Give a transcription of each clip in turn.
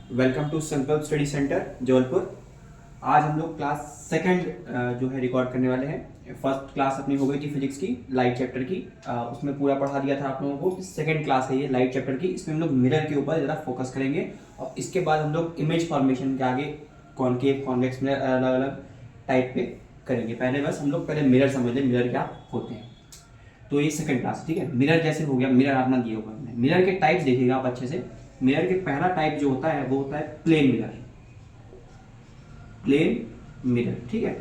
Welcome to संकल्प study centre Jabalpur. आज हम लोग क्लास सेकंड जो है रिकॉर्ड करने वाले हैं। फर्स्ट क्लास अपनी हो गई थी फिजिक्स की, लाइट चैप्टर की। उसमें पूरा पढ़ा दिया था आप लोगों को। सेकंड क्लास है ये लाइट चैप्टर की। इसमें हम लोग मिरर के ऊपर ज़रा फोकस करेंगे और इसके बाद हम लोग इमेज फॉर्मेशन के आगे कॉनकेव कॉन्वेक्स मिरर अलग अलग टाइप पे करेंगे। पहले बस हम लोग पहले मिरर समझ लें, मिरर क्या होते हैं। तो ये सेकंड क्लास, ठीक है। मिरर जैसे हो गया, मिरर आपने दिया होगा। मिरर के टाइप्स देखिएगा आप अच्छे से। मिरर के पहला टाइप जो होता है वो होता है प्लेन मिरर। प्लेन मिरर, ठीक है।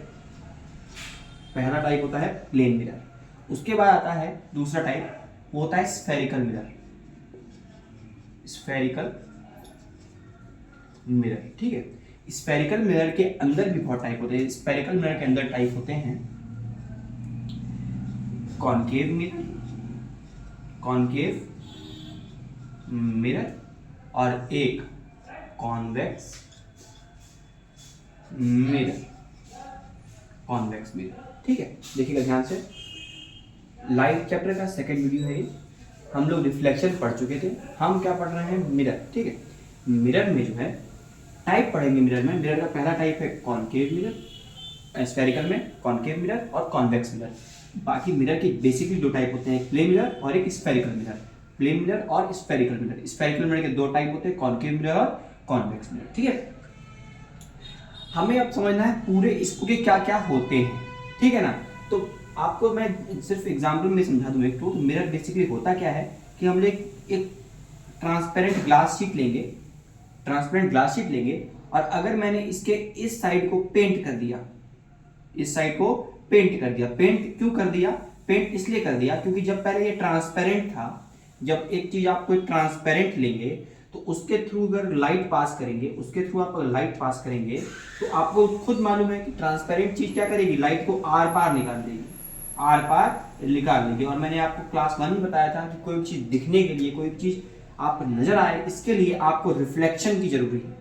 पहला टाइप होता है प्लेन मिरर। उसके बाद आता है दूसरा टाइप, वो होता है स्फेरिकल मिरर। स्फेरिकल मिरर, ठीक है। स्फेरिकल मिरर के अंदर भी बहुत टाइप होते हैं। स्फेरिकल मिरर के अंदर टाइप होते हैं कॉनकेव मिरर, कॉनकेव मिरर, और एक कॉन्वेक्स मिरर, कॉन्वेक्स मिरर, ठीक है। देखिएगा ध्यान से, लाइट चैप्टर का सेकंड वीडियो है ये। हम लोग रिफ्लेक्शन पढ़ चुके थे, हम क्या पढ़ रहे हैं, मिरर, ठीक है। मिरर में जो है टाइप पढ़ेंगे। मिरर में मिरर का पहला टाइप है कॉनकेव मिरर, स्फेरिकल में कॉनकेव मिरर और कॉन्वेक्स मिरर। बाकी मिरर के बेसिकली दो टाइप होते हैं, एक प्लेन मिरर और एक स्फेरिकल मिरर। प्लेन मिरर और स्फेरिकल मिरर। स्फेरिकल मिरर के दो टाइप होते हैं, कॉनकेव मिरर और कॉन्वेक्स मिरर, ठीक है। हमें अब समझना है पूरे इसके क्या क्या होते हैं, ठीक है ना। तो आपको मैं सिर्फ एग्जाम्पल में समझा दूं। एक तो मिरर बेसिकली होता क्या है कि हम लोग एक ट्रांसपेरेंट ग्लास शीट लेंगे, ट्रांसपेरेंट ग्लास शीट लेंगे, और अगर मैंने इसके इस साइड को पेंट कर दिया, इस साइड को पेंट कर दिया। पेंट क्यों कर दिया? पेंट इसलिए कर दिया क्योंकि जब पहले ये ट्रांसपेरेंट था, जब एक चीज आप कोई ट्रांसपेरेंट लेंगे तो उसके थ्रू अगर लाइट पास करेंगे, उसके थ्रू आप अगर लाइट पास करेंगे तो आपको खुद मालूम है कि ट्रांसपेरेंट चीज क्या करेगी, लाइट को आर पार निकाल देगी, आर पार निकाल देगी। और मैंने आपको क्लास 1 में बताया था कि कोई चीज दिखने के लिए, कोई चीज आप नजर आए, इसके लिए आपको रिफ्लेक्शन की जरूरत है।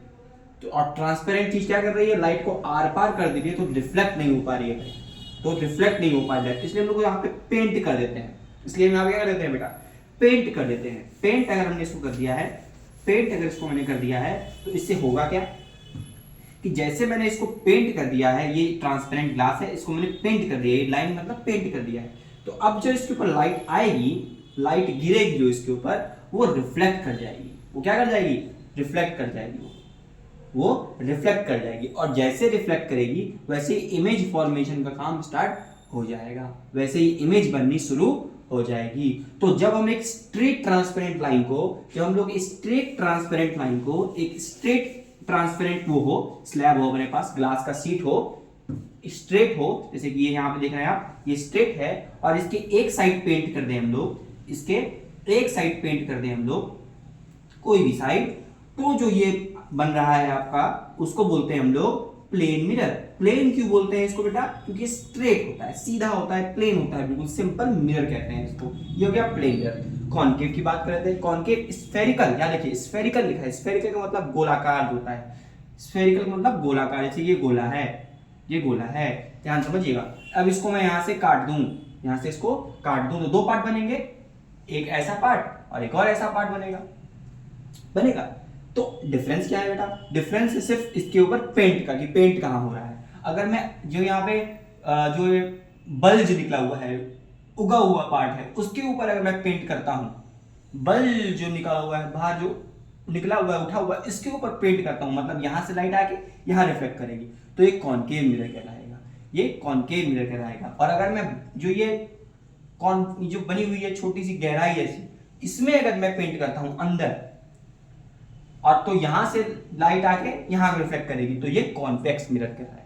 तो और ट्रांसपेरेंट चीज क्या कर रही है, लाइट को आर पार कर दे रही है, तो रिफ्लेक्ट नहीं हो पा रही है, तो रिफ्लेक्ट नहीं हो पा रहा है। इसलिए हम लोग यहाँ पे पेंट कर देते हैं। इसलिए हम यहाँ पे क्या कर देते हैं बेटा, पेंट कर देते हैं। पेंट अगर हमने इसको कर दिया है, पेंट अगर इसको मैंने कर दिया है, तो इससे होगा क्या कि जैसे मैंने इसको पेंट कर दिया है, ये ट्रांसपेरेंट ग्लास है, इसको मैंने पेंट कर दिया है, ये लाइन मतलब पेंट कर दिया है। तो अब जो इसके ऊपर लाइट आएगी, लाइट गिरेगी जो इसके ऊपर, वो रिफ्लेक्ट कर जाएगी। वो क्या कर जाएगी, रिफ्लेक्ट कर जाएगी। वो रिफ्लेक्ट कर जाएगी, और जैसे रिफ्लेक्ट करेगी वैसे ही इमेज फॉर्मेशन का काम स्टार्ट हो जाएगा, वैसे ही इमेज बननी शुरू हो जाएगी। तो जब हम एक स्ट्रेट ट्रांसपेरेंट लाइन को, जब हम लोग स्ट्रेट ट्रांसपेरेंट लाइन को, एक स्ट्रेट ट्रांसपेरेंट वो हो, स्लैब हो अपने पास, ग्लास का शीट हो, स्ट्रेट हो, जैसे कि ये यहाँ पे देख रहे हैं आप, ये स्ट्रेट है, और इसके एक साइड पेंट कर दें हम लोग, इसके एक साइड पेंट कर दें हम लोग, कोई भी साइड, तो जो ये बन रहा है आपका, उसको बोलते हैं हम लोग प्लेन मिरर। प्लेन क्यों बोलते हैं इसको बेटा, क्योंकि स्ट्रेट होता है, सीधा होता है, प्लेन होता है, बिल्कुल सिंपल मिरर कहते हैं इसको। ये हो गया प्लेन मिरर। कॉनकेव की बात करते हैं, कॉनकेव स्फेरिकल, या देखिए स्फेरिकल लिखा है, स्फेरिकल का मतलब गोलाकार होता है। स्फेरिकल का मतलब गोलाकार, जैसे ये गोला है, ये गोला है, ध्यान समझिएगा। अब इसको मैं यहां से काट दूं, यहां से इसको काट दूं, तो दो पार्ट बनेंगे, एक ऐसा पार्ट और एक और ऐसा पार्ट बनेगा। तो डिफरेंस क्या है बेटा, डिफरेंस सिर्फ इसके ऊपर पेंट का, कि पेंट कहां हो रहा है। अगर मैं जो यहाँ पे जो बल्ज निकला हुआ है, उगा हुआ पार्ट है, उसके ऊपर अगर मैं पेंट करता हूं, बल्ज जो निकला हुआ है बाहर, जो निकला हुआ है, उठा हुआ है, इसके ऊपर पेंट करता हूं, मतलब यहां से लाइट आके यहां रिफ्लेक्ट करेगी, तो ये कॉनकेव मिरर कहलाएगा, ये कॉनकेव मिरर कहलाएगा। और अगर मैं जो ये जो बनी हुई है छोटी सी गहराई ऐसी, इसमें अगर मैं पेंट करता हूं अंदर, और तो यहां से लाइट आके यहां रिफ्लेक्ट करेगी, तो ये कॉन्वेक्स मिरर कहलाएगा।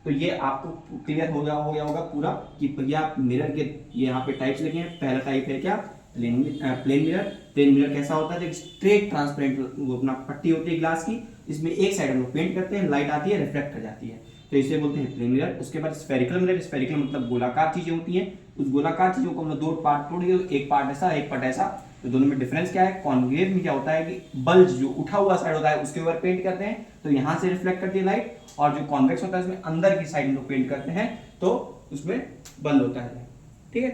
तो ये आपको क्लियर हो गया होगा पूरा कि भैया मिरर के यहाँ पे टाइप्स लगे हैं। पहला टाइप है क्या, प्लेन मिरर। प्लेन मिरर कैसा होता है, एक स्ट्रेट ट्रांसपेरेंट वो अपना पट्टी होती है ग्लास की, इसमें एक साइड हम लोग पेंट करते हैं, लाइट आती है, रिफ्लेक्ट कर जाती है, तो इसे बोलते हैं प्लेन मिरर। उसके बाद स्फेरिकल मिरर। स्फेरिकल मतलब गोलाकार चीजें होती हैं, उस गोलाकार चीजों को हम लोग दो पार्ट तोड़िए, एक पार्ट ऐसा, एक पार्ट ऐसा, तो दोनों में डिफरेंस क्या है। कॉन्वेव में क्या होता है कि बल्ज जो उठा हुआ साइड होता है उसके ऊपर पेंट करते हैं, तो यहां से रिफ्लेक्ट करती है लाइट, और जो कॉन्वेक्स होता है इसमें अंदर की साइड में लोग पेंट करते हैं, तो उसमें बंद होता है, ठीक है।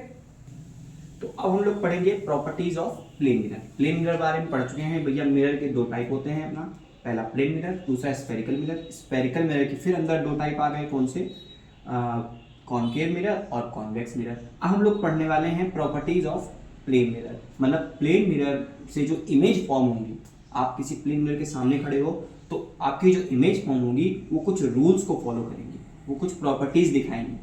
तो अब हम लोग पढ़ेंगे properties of plane mirror. Plane mirror बारे में पढ़ चुके हैं भैया। मिरर के दो टाइप होते हैं अपना, पहला प्लेन मिरर, दूसरा स्फेरिकल मिरर। स्फेरिकल मिरर के फिर अंदर दो टाइप आ गए, कौन से? कॉनकेव मिरर और कॉन्वेक्स मिरर। अब हम लोग पढ़ने वाले हैं प्रॉपर्टीज ऑफ प्लेन मिरर, मतलब प्लेन मिरर से जो इमेज फॉर्म होंगी, आप किसी प्लेन मिरर के सामने खड़े हो तो आपकी जो इमेज फॉर्म होगी वो कुछ रूल्स को फॉलो करेंगी, वो कुछ प्रॉपर्टीज दिखाएंगी,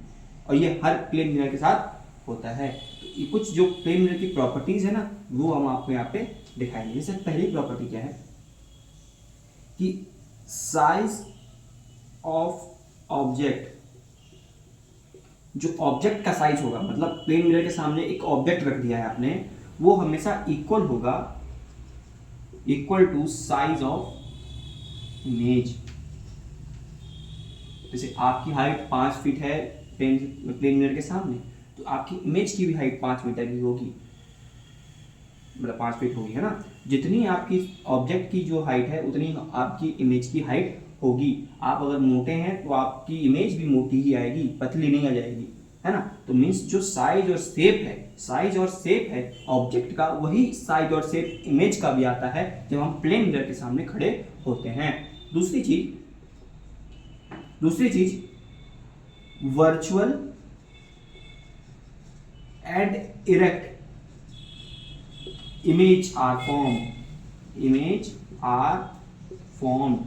और ये हर प्लेन मिरर के साथ होता है। तो ये कुछ जो प्लेन मिरर की प्रॉपर्टीज है ना, वो हम आपको यहाँ पे दिखाएंगे। जैसे पहली प्रॉपर्टी क्या है कि साइज ऑफ ऑब्जेक्ट, जो ऑब्जेक्ट का साइज होगा, मतलब प्लेन मिरर के सामने एक ऑब्जेक्ट रख दिया है आपने, वो हमेशा इक्वल होगा, equal to size of image. जैसे आपकी हाइट 5 फीट है प्लेन मिरर के सामने, तो आपकी इमेज की भी हाइट 5 मीटर की होगी, मतलब 5 फीट होगी, है ना। जितनी आपकी ऑब्जेक्ट की जो हाइट है उतनी आपकी इमेज की हाइट होगी। आप अगर मोटे हैं तो आपकी इमेज भी मोटी ही आएगी, पतली नहीं आ जाएगी, है ना। तो मीन्स जो साइज और शेप है, साइज और शेप है ऑब्जेक्ट का, वही साइज और शेप इमेज का भी आता है जब हम प्लेन मिरर के सामने खड़े होते हैं। दूसरी चीज virtual and erect image are form.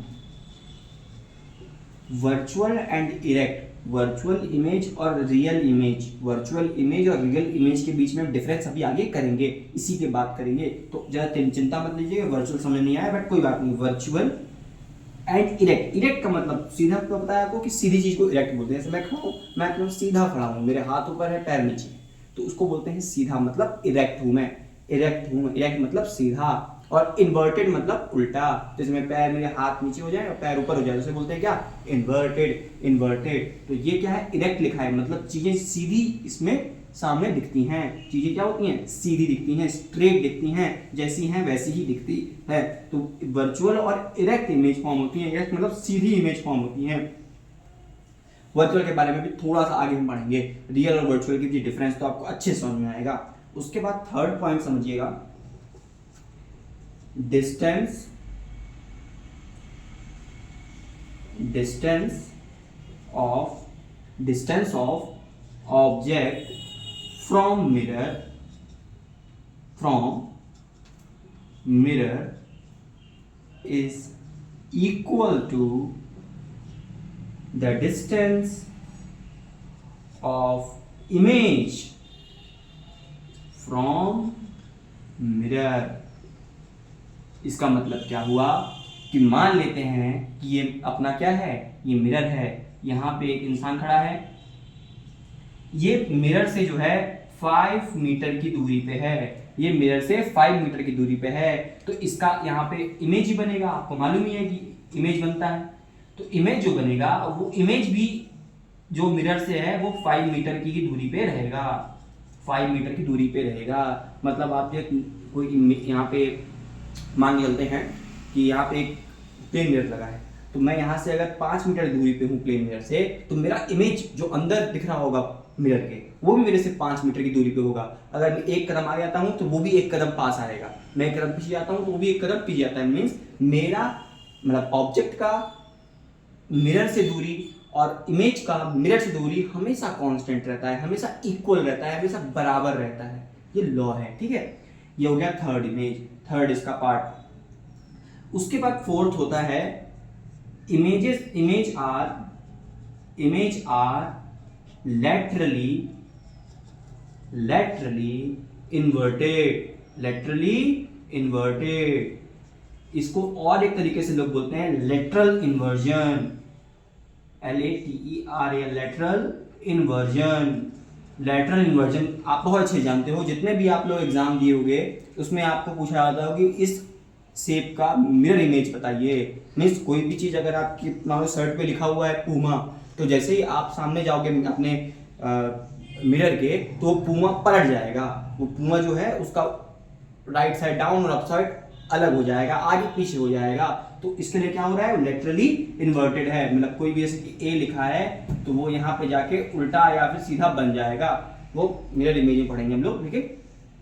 Virtual and erect, virtual image और रियल इमेज, वर्चुअल इमेज और रियल इमेज के बीच में डिफरेंस अभी आगे करेंगे, इसी के बात करेंगे, तो ज़्यादा चिंता मत लीजिएगा, वर्चुअल समझ नहीं आया बट कोई बात नहीं। वर्चुअल एंड इरेक्ट, इरेक्ट का मतलब सीधा, तो बताया आपको कि सीधी चीज को इरेक्ट बोलते हैं। जैसे मैं खड़ा हूँ, मैं एकदम सीधा खड़ा हूँ, मेरे हाथ ऊपर है पैर नीचे, तो उसको बोलते हैं सीधा, मतलब इरेक्ट हूँ मैं, इरेक्ट हूँ। इरेक्ट मतलब सीधा, और इन्वर्टेड मतलब उल्टा। जैसे मैं पैर, मेरे हाथ नीचे हो जाए और पैर ऊपर हो जाए, उसे बोलते हैं क्या? इन्वर्टेड। तो ये क्या है? इरेक्ट लिखा है, मतलब चीजें सीधी इसमें सामने दिखती हैं, चीजें क्या होती हैं? सीधी दिखती हैं, स्ट्रेट दिखती हैं, जैसी हैं वैसी ही दिखती है। तो वर्चुअल और इरेक्ट इमेज फॉर्म होती हैं। इरेक्ट मतलब सीधी इमेज फॉर्म होती हैं। वर्चुअल के बारे में भी थोड़ा सा आगे हम पढ़ेंगे, रियल और वर्चुअल की डिफरेंस तो आपको अच्छे समझ में आएगा। उसके बाद थर्ड पॉइंट समझिएगा, distance of object from mirror is equal to the distance of image from mirror। इसका मतलब क्या हुआ कि मान लेते हैं कि ये अपना क्या है, ये मिरर है, यहाँ पे एक इंसान खड़ा है, ये मिरर से जो है 5 मीटर की दूरी पे है, ये मिरर से 5 मीटर की दूरी पे है, तो इसका यहाँ पे इमेज ही बनेगा। आपको मालूम ही है कि इमेज बनता है, तो इमेज जो बनेगा वो इमेज भी जो मिरर से है वो 5 मीटर की दूरी पे रहेगा, 5 मीटर की दूरी पे रहेगा। मतलब आप कोई यहाँ पे मान के चलते हैं कि यहाँ पे एक प्लेन मिरर लगा है, तो मैं यहाँ से अगर 5 मीटर दूरी पे हूँ प्लेन मिरर से, तो मेरा इमेज जो अंदर दिख रहा होगा मिरर के, वो भी मेरे से 5 मीटर की दूरी पे होगा। अगर मैं एक कदम आगे आता हूँ तो वो भी एक कदम पास आएगा, मैं एक कदम पीछे आता हूँ तो वो भी एक कदम पीछे आता है। मीन्स मेरा मतलब ऑब्जेक्ट का मिरर से दूरी और इमेज का मिरर से दूरी हमेशा कांस्टेंट रहता है, हमेशा इक्वल रहता है, हमेशा बराबर रहता है। ये लॉ है, ठीक है। ये हो गया थर्ड इसका पार्ट। उसके बाद फोर्थ होता है इमेज आर laterally inverted। इसको और एक तरीके से लोग बोलते हैं lateral inversion, LATER, lateral inversion. आप बहुत अच्छे जानते हो, जितने भी आप लोग एग्जाम दिए होंगे उसमें आपको पूछा जाता हो कि इस शेप का मिरर इमेज बताइए। मीन्स कोई भी चीज अगर आपकी शर्ट पे लिखा हुआ है पूमा, तो जैसे ही आप सामने जाओगे अपने मिरर के, तो वो पूमा पलट जाएगा, वो पूमा जो है उसका राइट साइड डाउन और अप साइड अलग हो जाएगा, आगे पीछे हो जाएगा। तो इसके लिए क्या हो रहा है, वो लेटरली इन्वर्टेड है। मतलब कोई भी जैसे कि ए लिखा है तो वो यहाँ पे जाके उल्टा या फिर सीधा बन जाएगा। वो मिरर इमेज में पढ़ेंगे हम लोग, ठीक है।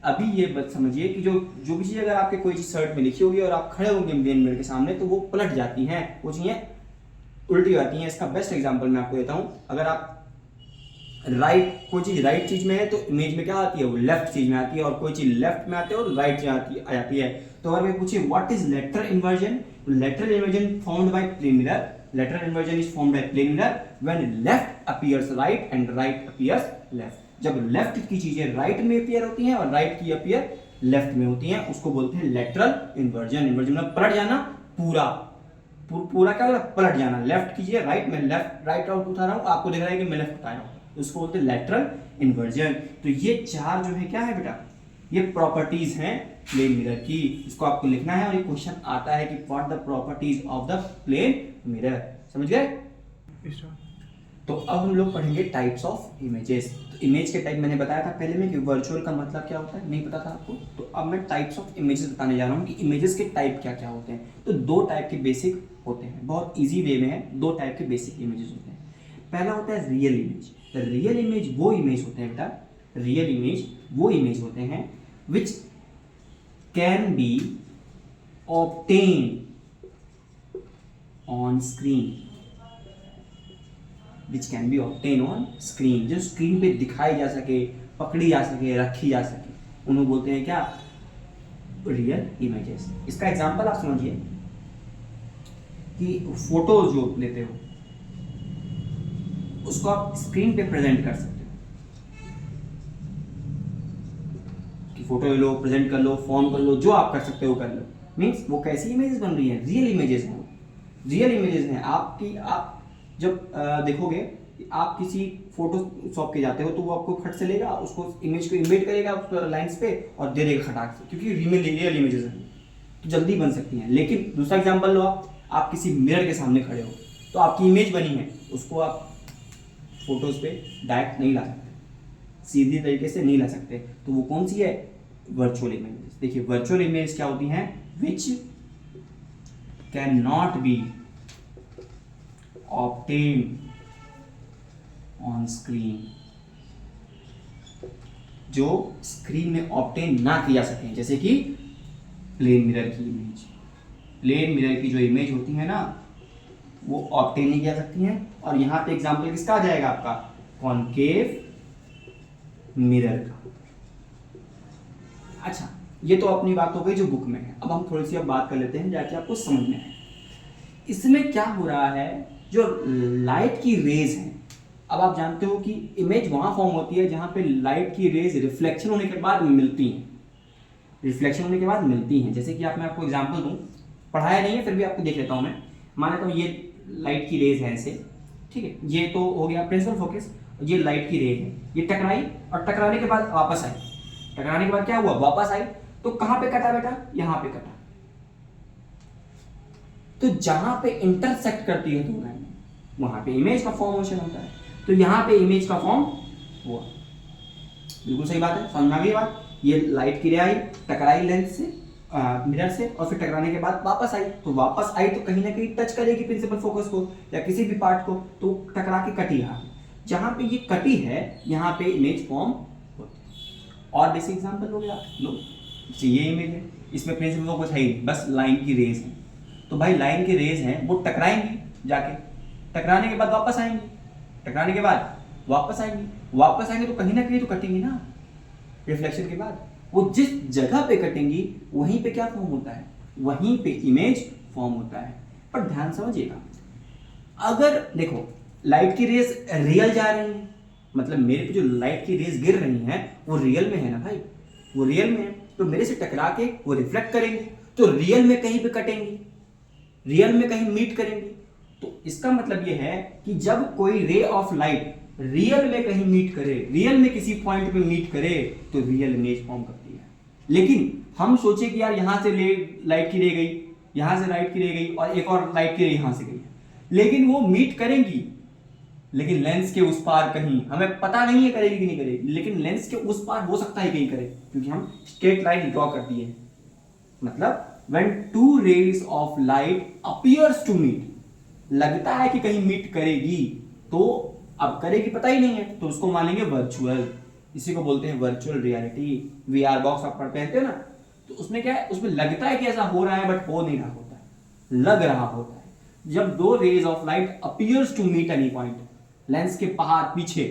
अभी ये बात समझिए कि जो जो भी चीज़ अगर आपके कोई चीज़ शर्ट में लिखी होगी और आप खड़े होंगे मेन मिरर के सामने तो वो पलट जाती हैं, वो चीज़ें उल्टी आती हैं। इसका बेस्ट एग्जांपल मैं आपको देता हूँ। अगर आप कोई चीज़ राइट चीज़ में है तो इमेज में क्या आती है, वो लेफ्ट चीज़ में आती है, और कोई चीज़ लेफ्ट में आती है और राइट में आ जाती है। तो अगर मैं पूछे what is lateral inversion, lateral inversion formed by plane mirror, lateral inversion is formed by plane mirror when left appears right and right appears left. जब लेफ्ट की चीजें राइट में अपीयर होती हैं और राइट की अपीयर लेफ्ट में होती हैं, उसको बोलते हैं लेटरल इन्वर्जन। इन्वर्जन मतलब पलट जाना, पूरा पूरा क्या होगा, पलट जाना। लेफ्ट कीजिए राइट में, लेफ्ट राइट आउट उठा रहा हूँ, आपको दिख रहा है कि मैं लेफ्ट उठाया हूँ, उसको बोलते हैं लेटरल इन्वर्जन। तो ये चार जो है क्या है बेटा, ये प्रॉपर्टीज हैं प्लेन मिरर की। इसको आपको लिखना है और ये क्वेश्चन आता है कि what the properties of the plane mirror. समझ गए? तो अब हम लोग पढ़ेंगे टाइप्स ऑफ इमेजेस। तो इमेज के टाइप मैंने बताया था पहले में कि वर्चुअल का मतलब क्या होता है, नहीं पता था आपको। तो अब मैं टाइप्स ऑफ इमेजेस बताने जा रहा हूँ कि इमेजेस के टाइप क्या क्या होते हैं। तो दो टाइप के बेसिक होते हैं, बहुत इजी वे में है। दो टाइप के बेसिक इमेजेस होते हैं। पहला होता है रियल इमेज। रियल इमेज वो इमेज होते हैं बेटा, रियल इमेज वो इमेज होते हैं which can be obtain on screen, which can be obtain on screen, जो स्क्रीन पे दिखाई जा सके, पकड़ी जा सके, रखी जा सके, उन्हें बोलते हैं क्या, रियल इमेजेस। इसका एग्जांपल आप समझिए कि फोटो जो लेते हो उसको आप स्क्रीन पे प्रेजेंट कर सकते हो, कि फोटो ले लो, प्रेजेंट कर लो, फॉर्म कर लो, जो आप कर सकते हो कर लो। मीन्स वो कैसी इमेजेस बन रही है, रियल इमेजेस हैं, रियल इमेजेस हैं आपकी। आप जब देखोगे, आप किसी फोटो शॉप के जाते हो तो वो आपको खट से लेगा, उसको इमेज को इमेज करेगा उस लाइंस पे और दे देगा खटाक से, क्योंकि रियल इमेजेस हैं तो जल्दी बन सकती हैं। लेकिन दूसरा एग्जांपल लो, आप किसी मिरर के सामने खड़े हो तो आपकी इमेज बनी है, उसको आप फोटोज पे डायरेक्ट नहीं ला सकते, सीधी तरीके से नहीं ला सकते। तो वो कौन सी है, वर्चुअल इमेजेस। देखिए वर्चुअल इमेज क्या होती हैं, which can not be obtain on screen, जो स्क्रीन में ऑब्टेन ना की जा सके। जैसे कि प्लेन मिरर की इमेज, प्लेन मिरर की जो इमेज होती है ना वो ऑब्टेन नहीं किया सकती हैं। और यहां पे एग्जांपल किसका आ जाएगा, आपका कॉनकेव मिरर का। अच्छा, ये तो अपनी बात हो गई जो बुक में है। अब हम थोड़ी सी अब बात कर लेते हैं जाके आपको समझ में है इसमें क्या हो रहा है। जो लाइट की रेज है, अब आप जानते हो कि इमेज वहां फॉर्म होती है जहां पे लाइट की रेज रिफ्लेक्शन होने के बाद मिलती हैं, रिफ्लेक्शन होने के बाद मिलती हैं। जैसे कि मैं आपको एग्जांपल दूं, पढ़ाया नहीं है फिर भी आपको देख लेता हूं मैं। मान लेता हूं ये लाइट की रेज है ऐसे, ठीक है, ये तो हो गया प्रिंसिपल फोकस, ये लाइट की रेज है, ये टकराई और टकराने के बाद वापस आई, टकराने के बाद क्या हुआ, वापस आई। तो कहां पे कटा बेटा, यहां पे कटा। तो जहां पे इंटरसेक्ट करती है दोनों लाइन, वहां पे इमेज का फॉर्मेशन होता है। तो यहां पे इमेज का फॉर्म हुआ, बिल्कुल सही बात है, समझ में आ गई बात। ये लाइट की रे आई, टकराई लेंस से, मिरर से, और फिर टकराने के बाद वापस आई। तो वापस आई तो कहीं ना कहीं टच करेगी प्रिंसिपल फोकस को या किसी भी पार्ट को, तो टकरा के कटी। यहाँ जहां पे ये कटी है यहाँ पे इमेज फॉर्म होती है। और बेसिक एग्जांपल हो गया लो, ये इमेज है, इसमें प्रिंसिपल फोकस है ही, बस लाइन की रेज है। तो भाई लाइन की रेज है वो टकराएंगी जाके, टकराने के बाद वापस आएंगी, टकराने के बाद वापस आएंगी, वापस आएंगे तो कहीं ना कहीं तो कटेंगी ना रिफ्लेक्शन के बाद। वो जिस जगह पे कटेंगी वहीं पे क्या फॉर्म होता है, वहीं पे इमेज फॉर्म होता है। पर ध्यान समझिएगा, अगर देखो लाइट की रेज रियल जा रही है, मतलब मेरे पे जो लाइट की रेज गिर रही हैं वो रियल में है ना भाई, वो रियल में है, तो मेरे से टकरा के वो रिफ्लेक्ट करेंगे, तो रियल में कहीं पे कटेंगी, रियल में कहीं मीट करेंगी। तो इसका मतलब ये है कि जब कोई रे ऑफ लाइट रियल में कहीं मीट करे, रियल में किसी पॉइंट पे मीट करे, तो रियल इमेज फॉर्म करती है। लेकिन हम सोचे कि यार यहां से लाइट की रे गई, यहां से लाइट की रे गई और एक और लाइट की रे यहां से गई, लेकिन वो मीट करेंगी, लेकिन लेंस के उस पार कहीं, हमें पता नहीं है करेगी कि नहीं करेगी, लेकिन लेंस के उस पार हो सकता है कहीं करे, क्योंकि हम स्ट्रेट लाइन ड्रॉ कर दिए है। मतलब when two rays of light appears to meet, लगता है कि कहीं मीट करेगी, तो अब करेगी पता ही नहीं है, तो उसको मानेंगे वर्चुअल। इसी को बोलते हैं वर्चुअल रियलिटी। वीआर बॉक्स आप पहनते हो ना, तो उसमें क्या है, उसमें लगता है कि ऐसा हो रहा है बट हो नहीं रहा होता है, लग रहा होता है। जब दो rays of light appears to meet any point, lens के बाहर पीछे,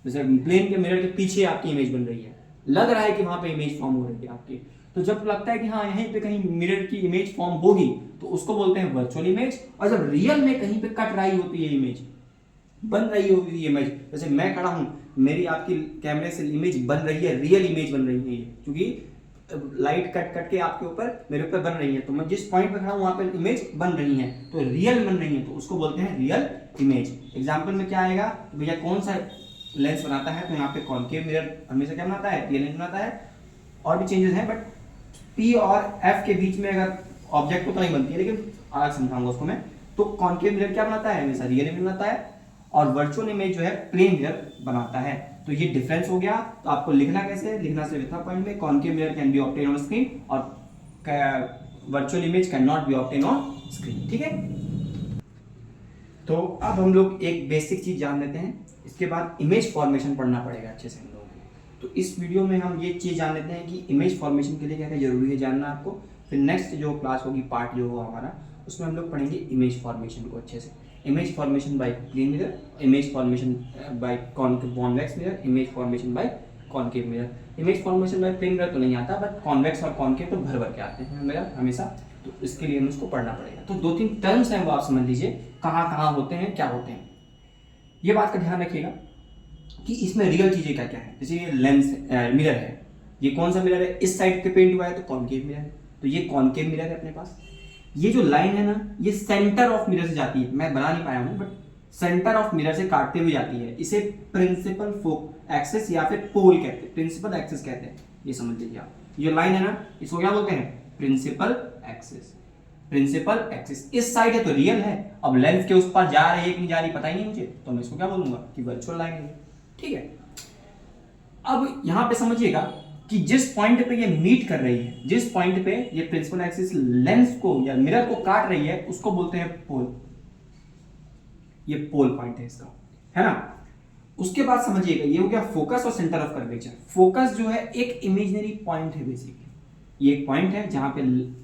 जैसे प्लेन के मिरर के पीछे आपकी इमेज बन रही है, लग रहा है कि वहां पे इमेज फॉर्म हो रही है आपकी, तो जब लगता है कि हाँ यहीं पे कहीं मिरर की इमेज फॉर्म होगी तो उसको बोलते हैं वर्चुअल इमेज। और जब रियल में कहीं पे कट रही होती है इमेज, बन रही होगी इमेज, जैसे मैं खड़ा हूं, मेरी आपकी कैमरे से इमेज बन रही है, रियल इमेज बन रही है ये, क्योंकि लाइट कट कट के आपके ऊपर मेरे ऊपर बन रही है, तो मैं जिस पॉइंट पे खड़ा हूं वहां पे इमेज बन रही है, तो रियल बन रही है, तो उसको बोलते हैं रियल इमेज। एग्जाम्पल में क्या आएगा, भैया कौन सा लेंस बनाता है, तो यहाँ पे कॉनकेव मिरर हमेशा क्या बनाता है, रियल लेंस बनाता है। और भी चेंजेस हैं, बट P और F के बीच में अगर ऑब्जेक्ट को तो नहीं बनती है, लेकिन अलग समझाऊंगा उसको मैं। तो कॉनकेव मिरर क्या बनाता है, हमेशा रियल इमेज बनाता है, और वर्चुअल इमेज जो है प्लेन मिरर बनाता है। तो ये डिफरेंस हो गया। तो आपको लिखना कैसे, लिखना सिर्फ इतना पॉइंट में, concave mirror can be obtain on screen और virtual image can not be obtain on screen. ठीक है, तो अब हम लोग एक बेसिक चीज जान लेते हैं, इसके बाद इमेज फॉर्मेशन पढ़ना पड़ेगा अच्छे से हम लोगों को। तो इस वीडियो में हम ये चीज जान लेते हैं कि इमेज फॉर्मेशन के लिए क्या क्या जरूरी है जानना आपको। फिर नेक्स्ट जो क्लास होगी, पार्ट जो होगा हमारा, उसमें हम लोग पढ़ेंगे इमेज फॉर्मेशन को अच्छे से। Image formation by plane mirror, image formation by convex mirror, image formation by concave mirror. Image formation by plane mirror तो नहीं आता, बट कॉन्वेक्स और कॉनकेव तो भर भर के आते हैं मेरा हमेशा, तो इसके लिए हमें उसको पढ़ना पड़ेगा। तो दो तीन टर्म्स हैं वो आप समझ लीजिए, कहाँ कहाँ होते हैं, क्या होते हैं, ये बात का ध्यान रखिएगा कि इसमें रियल चीजें क्या क्या है। जैसे ये लेंस मिरर है, ये कौन सा मिरर है, इस साइड पे पेंट हुआ है तो कॉनकेव मिरर है, तो ये कॉनकेव मिरर है अपने पास। ये जो लाइन है ना, ये सेंटर ऑफ मिरर से जाती है, मैं बना नहीं पाया हूँ बट सेंटर ऑफ मिरर से काटते हुए जाती है, इसे प्रिंसिपल एक्सिस या फिर पोल कहते हैं, प्रिंसिपल एक्सिस कहते हैं, ये समझ लीजिए आप। ये लाइन है ना, इसको क्या बोलते हैं, प्रिंसिपल एक्सिस। प्रिंसिपल एक्सिस इस साइड है तो रियल है, अब लेंस के उस पार जा रही है कि नहीं जा रही पता ही नहीं मुझे, तो मैं इसको क्या बोलूंगा कि वर्चुअल लाइन है। ठीक है, अब यहां पे समझिएगा कि जिस पॉइंट पे ये मीट कर रही है, जिस पॉइंट पे ये प्रिंसिपल एक्सिस लेंस को या मिरर को काट रही है, उसको बोलते हैं पोल। ये पोल पॉइंट है इसका, है ना। उसके बाद समझिएगा, ये हो गया फोकस और सेंटर ऑफ कर्वेचर। फोकस जो है एक इमेजिनरी पॉइंट है बेसिकली, ये एक पॉइंट है जहां पे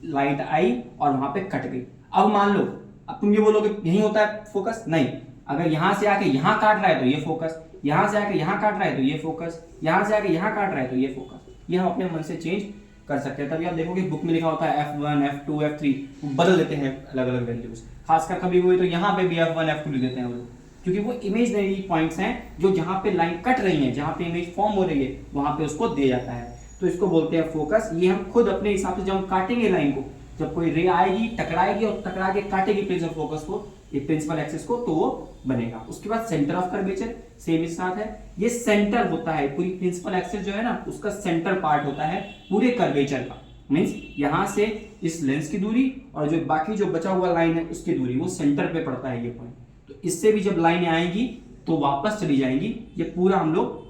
लाइट आई और वहां पे कट गई। अब मान लो, अब तुम ये बोलोगे यही होता है फोकस, नहीं, अगर यहां से आके यहां काट रहा है तो ये फोकस, यहां से आके यहां काट रहा है तो ये फोकस, यहां से आके यहां काट रहा है तो ये फोकस। ये हम अपने मन से चेंज कर सकते हैं। तभी आप देखोगे बुक में लिखा होता है F1, F2, F3, बदल देते हैं अलग अलग वैल्यूज। खासकर कभी हुए तो यहाँ पे भी F1, F2 लिख देते हैं वो लोग, क्योंकि वो इमेजनरी पॉइंट्स हैं जो जहां पे लाइन कट रही है, जहां पे इमेज फॉर्म हो रही है, वहां पे उसको दिया जाता है, तो इसको बोलते हैं फोकस। ये हम खुद अपने हिसाब से जब हम काटेंगे लाइन को, जब कोई रे आएगी टकराएगी और टकरा के काटेगी प्लेन ऑफ फोकस को, ये प्रिंसिपल एक्सिस को, तो वो बनेगा। उसके बाद सेंटर ऑफ कर्वेचर सेम इस साथ है, ये सेंटर होता है, पूरी प्रिंसिपल एक्सिस जो है ना, उसका सेंटर पार्ट होता है पूरे कर्वेचर का। मींस यहां से इस लेंस की दूरी और जो बाकी जो बचा हुआ लाइन है उसकी दूरी, वो सेंटर पे पड़ता है ये पॉइंट। तो इससे भी जब लाइन आएगी तो वापस चली जाएंगी। ये पूरा हम लोग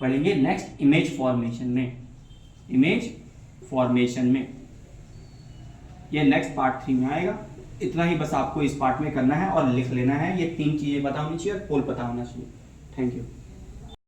पढ़ेंगे नेक्स्ट इमेज फॉर्मेशन में। इमेज फॉर्मेशन में ये नेक्स्ट पार्ट 3 में आएगा। इतना ही बस आपको इस पार्ट में करना है और लिख लेना है। ये 3 चीजें पता होनी चाहिए और पोल पता होना चाहिए। Thank you.